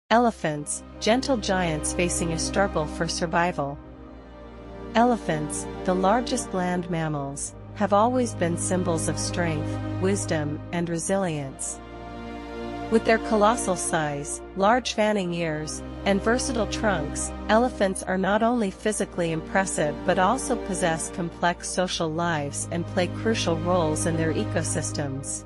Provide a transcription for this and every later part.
Elephants, gentle giants facing a struggle for survival. Elephants, the largest land mammals, have always been symbols of strength, wisdom, and resilience. With their colossal size, large fanning ears, and versatile trunks, elephants are not only physically impressive but also possess complex social lives and play crucial roles in their ecosystems.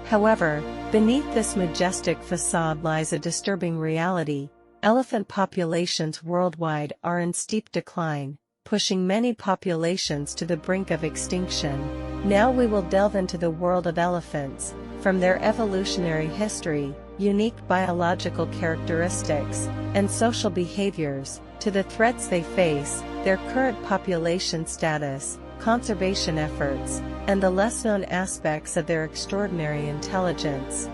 However, beneath this majestic facade lies a disturbing reality. Elephant populations worldwide are in steep decline, pushing many populations to the brink of extinction. Now we will delve into the world of elephants, from their evolutionary history, unique biological characteristics, and social behaviors, to the threats they face, their current population status, conservation efforts, and the less-known aspects of their extraordinary intelligence.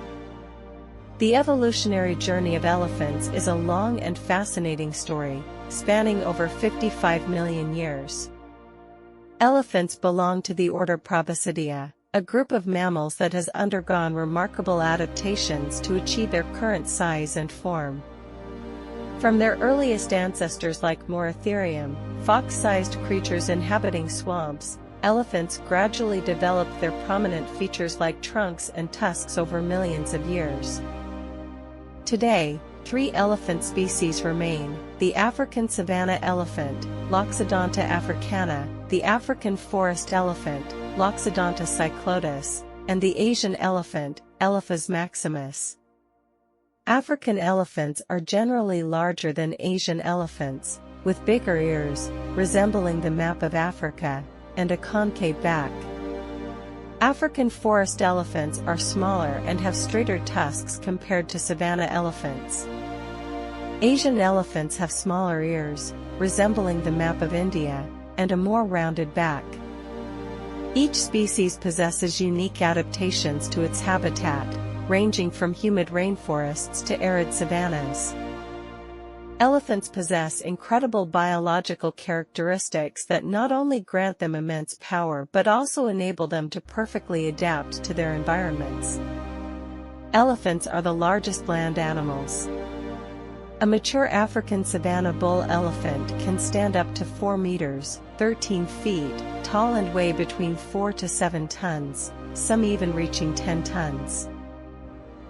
The evolutionary journey of elephants is a long and fascinating story, spanning over 55 million years. Elephants belong to the order Proboscidea, a group of mammals that has undergone remarkable adaptations to achieve their current size and form. From their earliest ancestors like Moratherium, fox-sized creatures inhabiting swamps, elephants gradually developed their prominent features like trunks and tusks over millions of years. Today, 3 elephant species remain: the African savanna elephant, Loxodonta africana, the African forest elephant, Loxodonta cyclotis, and the Asian elephant, Elephas maximus. African elephants are generally larger than Asian elephants, with bigger ears, resembling the map of Africa, and a concave back. African forest elephants are smaller and have straighter tusks compared to savanna elephants. Asian elephants have smaller ears, resembling the map of India, and a more rounded back. Each species possesses unique adaptations to its habitat, ranging from humid rainforests to arid savannas. Elephants possess incredible biological characteristics that not only grant them immense power but also enable them to perfectly adapt to their environments. Elephants are the largest land animals. A mature African savanna bull elephant can stand up to 4 meters, 13 feet, tall and weigh between 4 to 7 tons, some even reaching 10 tons.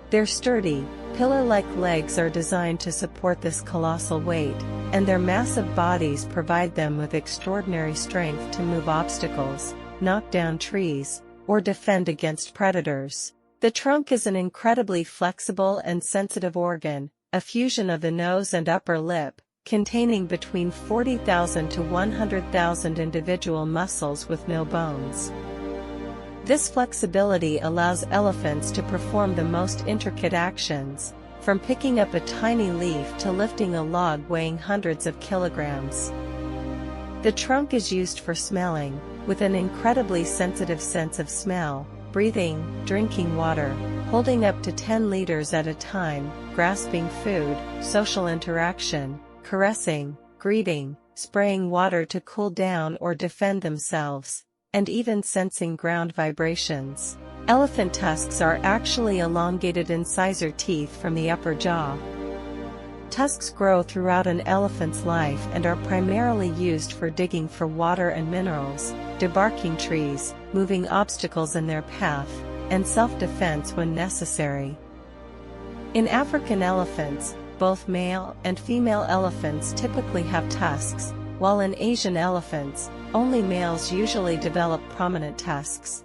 Their sturdy, pillar-like legs are designed to support this colossal weight, and their massive bodies provide them with extraordinary strength to move obstacles, knock down trees, or defend against predators. The trunk is an incredibly flexible and sensitive organ, a fusion of the nose and upper lip, containing between 40,000 to 100,000 individual muscles with no bones. This flexibility allows elephants to perform the most intricate actions, from picking up a tiny leaf to lifting a log weighing hundreds of kilograms. The trunk is used for smelling, with an incredibly sensitive sense of smell, breathing, drinking water, holding up to 10 liters at a time, grasping food, social interaction, caressing, greeting, spraying water to cool down or defend themselves, and even sensing ground vibrations. Elephant tusks are actually elongated incisor teeth from the upper jaw. Tusks grow throughout an elephant's life and are primarily used for digging for water and minerals, debarking trees, moving obstacles in their path, and self-defense when necessary. In African elephants, both male and female elephants typically have tusks, while in Asian elephants, only males usually develop prominent tusks.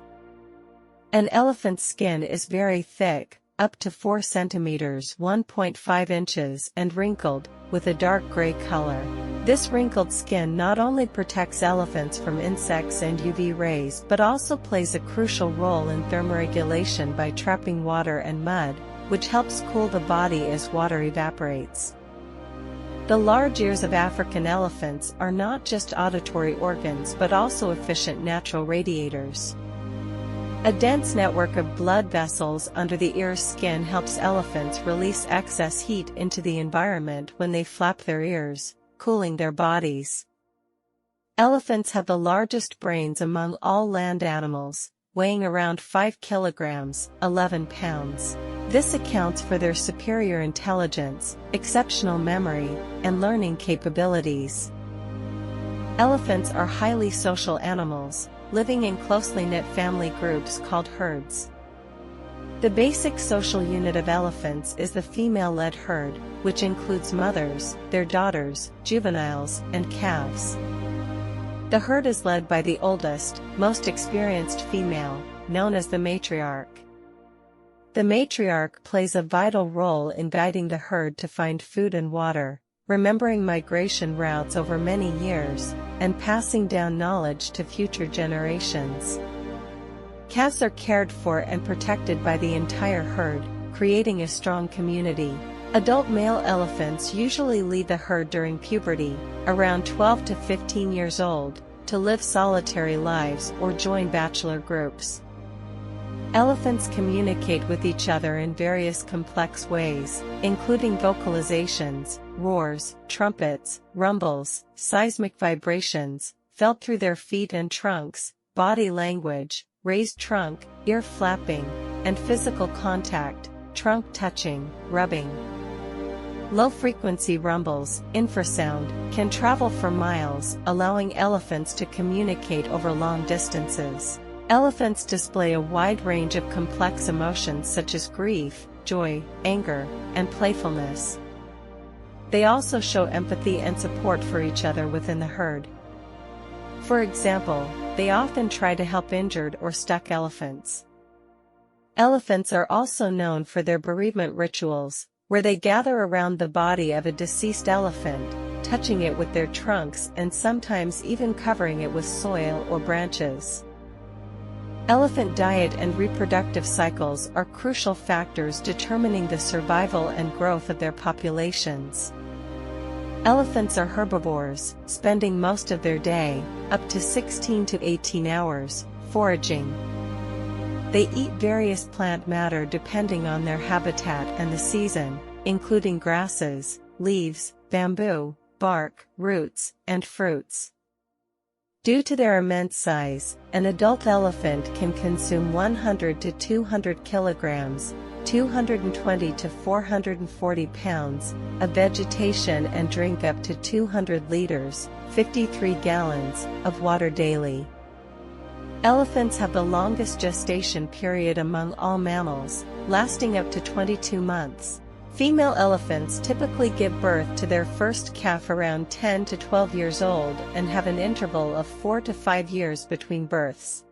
An elephant's skin is very thick, up to 4 centimeters (1.5 inches) and wrinkled, with a dark gray color. This wrinkled skin not only protects elephants from insects and UV rays but also plays a crucial role in thermoregulation by trapping water and mud, which helps cool the body as water evaporates. The large ears of African elephants are not just auditory organs but also efficient natural radiators. A dense network of blood vessels under the ear's skin helps elephants release excess heat into the environment when they flap their ears, cooling their bodies. Elephants have the largest brains among all land animals, weighing around 5 kilograms, 11 pounds. This accounts for their superior intelligence, exceptional memory, and learning capabilities. Elephants are highly social animals, living in closely knit family groups called herds. The basic social unit of elephants is the female-led herd, which includes mothers, their daughters, juveniles, and calves. The herd is led by the oldest, most experienced female, known as the matriarch. The matriarch plays a vital role in guiding the herd to find food and water, remembering migration routes over many years, and passing down knowledge to future generations. Calves are cared for and protected by the entire herd, creating a strong community. Adult male elephants usually lead the herd during puberty, around 12 to 15 years old, to live solitary lives or join bachelor groups. Elephants communicate with each other in various complex ways, including vocalizations, roars, trumpets, rumbles, seismic vibrations, felt through their feet and trunks, body language, raised trunk, ear flapping, and physical contact, trunk touching, rubbing. Low-frequency rumbles, infrasound, can travel for miles, allowing elephants to communicate over long distances. Elephants display a wide range of complex emotions such as grief, joy, anger, and playfulness. They also show empathy and support for each other within the herd. For example, they often try to help injured or stuck elephants. Elephants are also known for their bereavement rituals, where they gather around the body of a deceased elephant, touching it with their trunks and sometimes even covering it with soil or branches. Elephant diet and reproductive cycles are crucial factors determining the survival and growth of their populations. Elephants are herbivores, spending most of their day, up to 16 to 18 hours, foraging. They eat various plant matter depending on their habitat and the season, including grasses, leaves, bamboo, bark, roots, and fruits. Due to their immense size, an adult elephant can consume 100 to 200 kilograms, 220 to 440 pounds, of vegetation and drink up to 200 liters, 53 gallons, of water daily. Elephants have the longest gestation period among all mammals, lasting up to 22 months. Female elephants typically give birth to their first calf around 10 to 12 years old and have an interval of 4 to 5 years between births.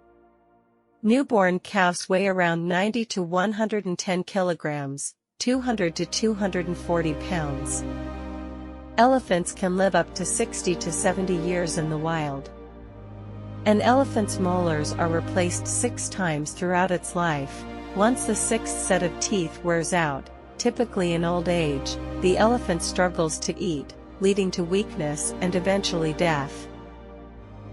Newborn calves weigh around 90 to 110 kilograms, 200 to 240 pounds. Elephants can live up to 60 to 70 years in the wild. An elephant's molars are replaced 6 times throughout its life. Once the 6th set of teeth wears out, typically in old age, the elephant struggles to eat, leading to weakness and eventually death.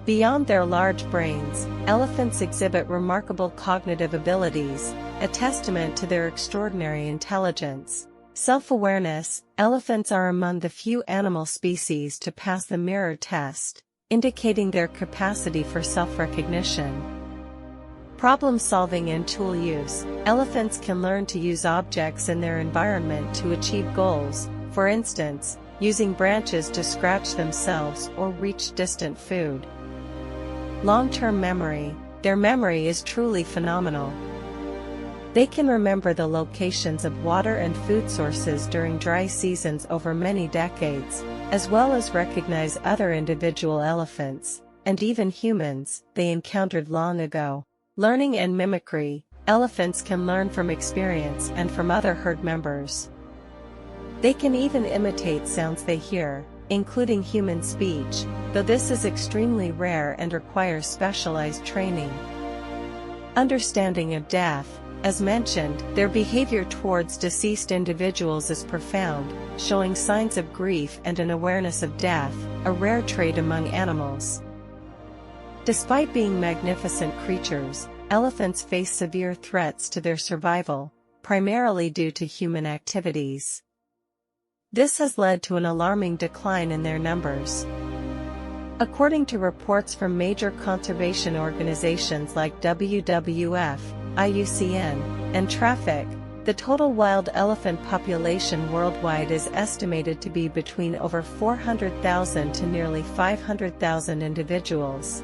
Beyond their large brains, elephants exhibit remarkable cognitive abilities, a testament to their extraordinary intelligence. Self-awareness: elephants are among the few animal species to pass the mirror test, indicating their capacity for self-recognition. Problem-solving and tool use: elephants can learn to use objects in their environment to achieve goals, for instance, using branches to scratch themselves or reach distant food. Long-term memory: their memory is truly phenomenal. They can remember the locations of water and food sources during dry seasons over many decades, as well as recognize other individual elephants, and even humans, they encountered long ago. Learning and mimicry: elephants can learn from experience and from other herd members. They can even imitate sounds they hear, including human speech, though this is extremely rare and requires specialized training. Understanding of death: as mentioned, their behavior towards deceased individuals is profound, showing signs of grief and an awareness of death, a rare trait among animals. Despite being magnificent creatures, elephants face severe threats to their survival, primarily due to human activities. This has led to an alarming decline in their numbers. According to reports from major conservation organizations like WWF, IUCN, and Traffic, The total wild elephant population worldwide is estimated to be between over 400,000 to nearly 500,000 individuals.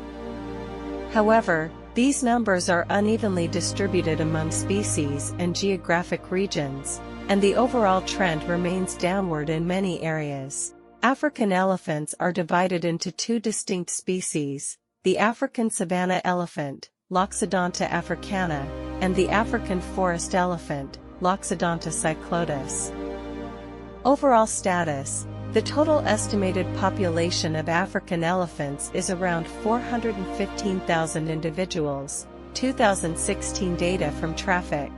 However, these numbers are unevenly distributed among species and geographic regions, and the overall trend remains downward in many areas. African elephants are divided into two distinct species: the African savanna elephant, Loxodonta africana, and the African forest elephant, Loxodonta cyclotis. Overall status: the total estimated population of African elephants is around 415,000 individuals, 2016 data from Traffic.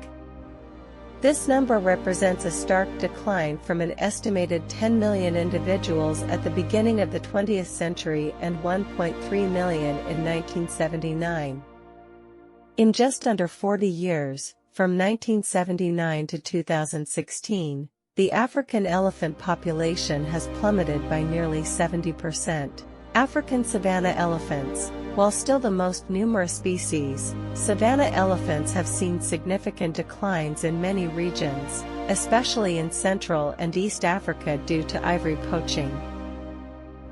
This number represents a stark decline from an estimated 10 million individuals at the beginning of the 20th century and 1.3 million in 1979. In just under 40 years, from 1979 to 2016, the African elephant population has plummeted by nearly 70%. African savanna elephants, while still the most numerous species, savanna elephants have seen significant declines in many regions, especially in Central and East Africa due to ivory poaching.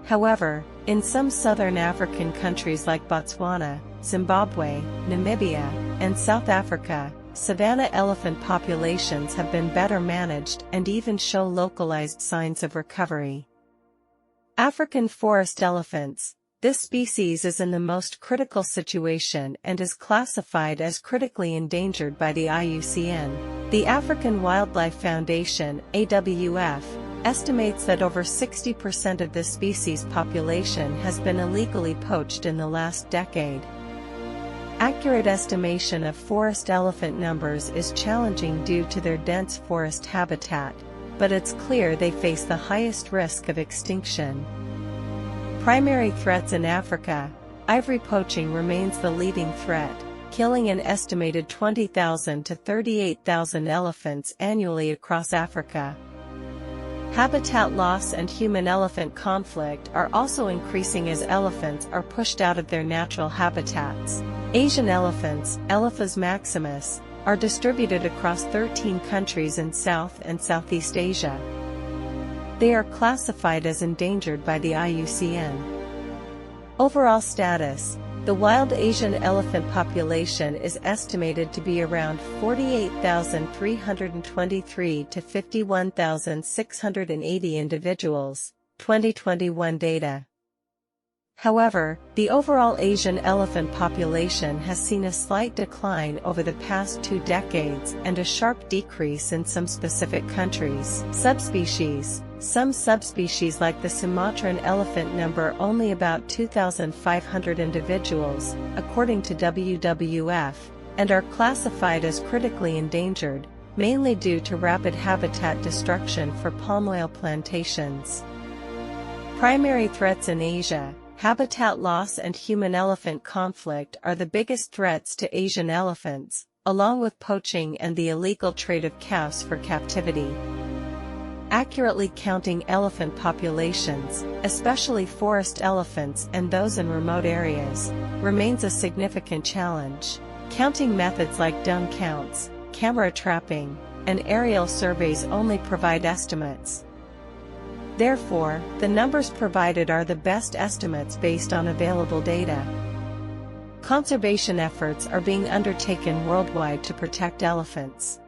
However, in some southern African countries like Botswana, Zimbabwe, Namibia, and South Africa, savanna elephant populations have been better managed and even show localized signs of recovery. African forest elephants. This species is in the most critical situation and is classified as critically endangered by the IUCN. The African Wildlife Foundation, AWF, estimates that over 60% of this species population has been illegally poached in the last decade. Accurate estimation of forest elephant numbers is challenging due to their dense forest habitat, but it's clear they face the highest risk of extinction. Primary threats in Africa. Ivory poaching remains the leading threat, killing an estimated 20,000 to 38,000 elephants annually across Africa. Habitat loss and human-elephant conflict are also increasing as elephants are pushed out of their natural habitats. Asian elephants, Elephas maximus, are distributed across 13 countries in South and Southeast Asia. They are classified as endangered by the IUCN. Overall status: the wild Asian elephant population is estimated to be around 48,323 to 51,680 individuals, 2021 data. However, the overall Asian elephant population has seen a slight decline over the past 2 decades and a sharp decrease in some specific countries. Subspecies. Some subspecies like the Sumatran elephant number only about 2,500 individuals, according to WWF, and are classified as critically endangered, mainly due to rapid habitat destruction for palm oil plantations. Primary threats in Asia. Habitat loss and human-elephant conflict are the biggest threats to Asian elephants, along with poaching and the illegal trade of calves for captivity. Accurately counting elephant populations, especially forest elephants and those in remote areas, remains a significant challenge. Counting methods like dung counts, camera trapping, and aerial surveys only provide estimates. Therefore, the numbers provided are the best estimates based on available data. Conservation efforts are being undertaken worldwide to protect elephants.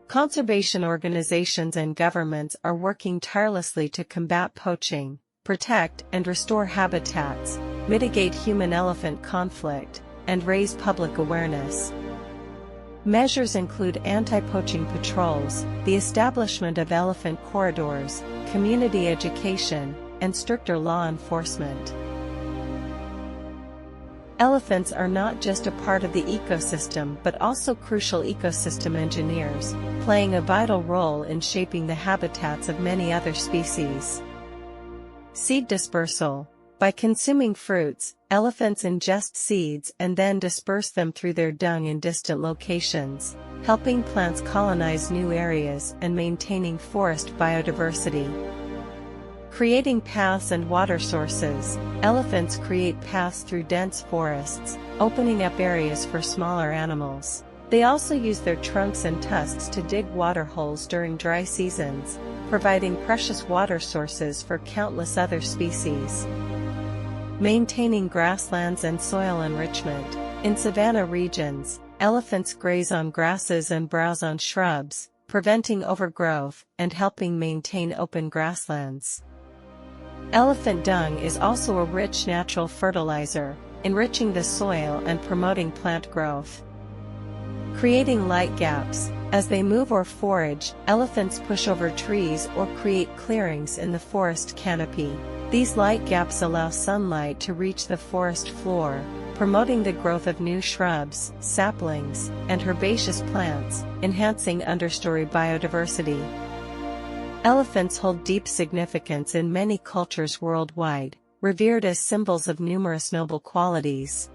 Conservation organizations and governments are working tirelessly to combat poaching, protect and restore habitats, mitigate human-elephant conflict, and raise public awareness. Measures include anti-poaching patrols, the establishment of elephant corridors, community education, and stricter law enforcement. Elephants are not just a part of the ecosystem but also crucial ecosystem engineers, playing a vital role in shaping the habitats of many other species. Seed dispersal. By consuming fruits, elephants ingest seeds and then disperse them through their dung in distant locations, helping plants colonize new areas and maintaining forest biodiversity. Creating paths and water sources. Elephants create paths through dense forests, opening up areas for smaller animals. They also use their trunks and tusks to dig water holes during dry seasons, providing precious water sources for countless other species. Maintaining grasslands and soil enrichment. In savanna regions, elephants graze on grasses and browse on shrubs, preventing overgrowth and helping maintain open grasslands. Elephant dung is also a rich natural fertilizer, enriching the soil and promoting plant growth. Creating light gaps. As they move or forage, elephants push over trees or create clearings in the forest canopy. These light gaps allow sunlight to reach the forest floor, promoting the growth of new shrubs, saplings, and herbaceous plants, enhancing understory biodiversity. Elephants hold deep significance in many cultures worldwide, revered as symbols of numerous noble qualities.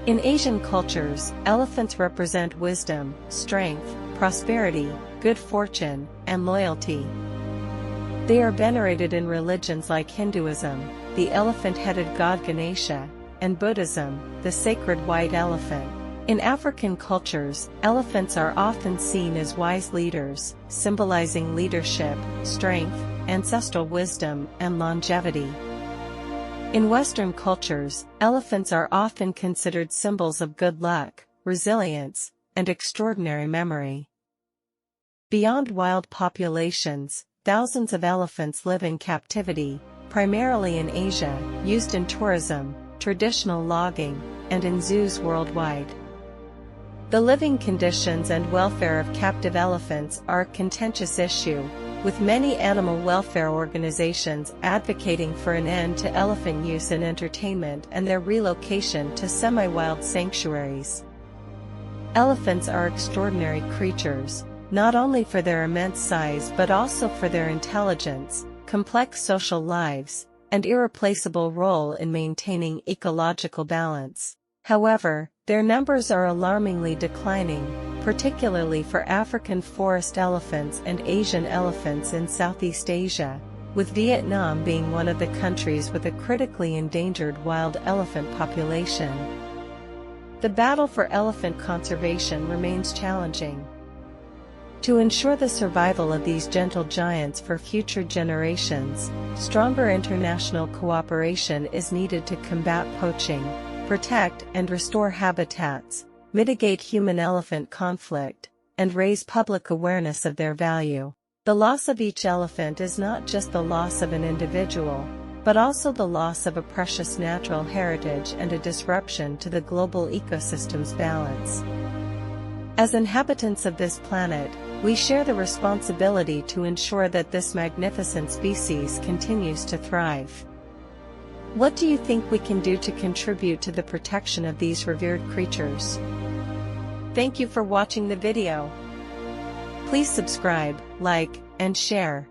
In Asian cultures, elephants represent wisdom, strength, prosperity, good fortune, and loyalty. They are venerated in religions like Hinduism, the elephant-headed god Ganesha, and Buddhism, the sacred white elephant. In African cultures, elephants are often seen as wise leaders, symbolizing leadership, strength, ancestral wisdom, and longevity. In Western cultures, elephants are often considered symbols of good luck, resilience, and extraordinary memory. Beyond wild populations, thousands of elephants live in captivity, primarily in Asia, used in tourism, traditional logging, and in zoos worldwide. The living conditions and welfare of captive elephants are a contentious issue, with many animal welfare organizations advocating for an end to elephant use in entertainment and their relocation to semi-wild sanctuaries. Elephants are extraordinary creatures, not only for their immense size but also for their intelligence, complex social lives, and irreplaceable role in maintaining ecological balance. However, their numbers are alarmingly declining, particularly for African forest elephants and Asian elephants in Southeast Asia, with Vietnam being one of the countries with a critically endangered wild elephant population. The battle for elephant conservation remains challenging. To ensure the survival of these gentle giants for future generations, stronger international cooperation is needed to combat poaching, protect and restore habitats, mitigate human-elephant conflict, and raise public awareness of their value. The loss of each elephant is not just the loss of an individual, but also the loss of a precious natural heritage and a disruption to the global ecosystem's balance. As inhabitants of this planet, we share the responsibility to ensure that this magnificent species continues to thrive. What do you think we can do to contribute to the protection of these revered creatures? Thank you for watching the video. Please subscribe, like, and share.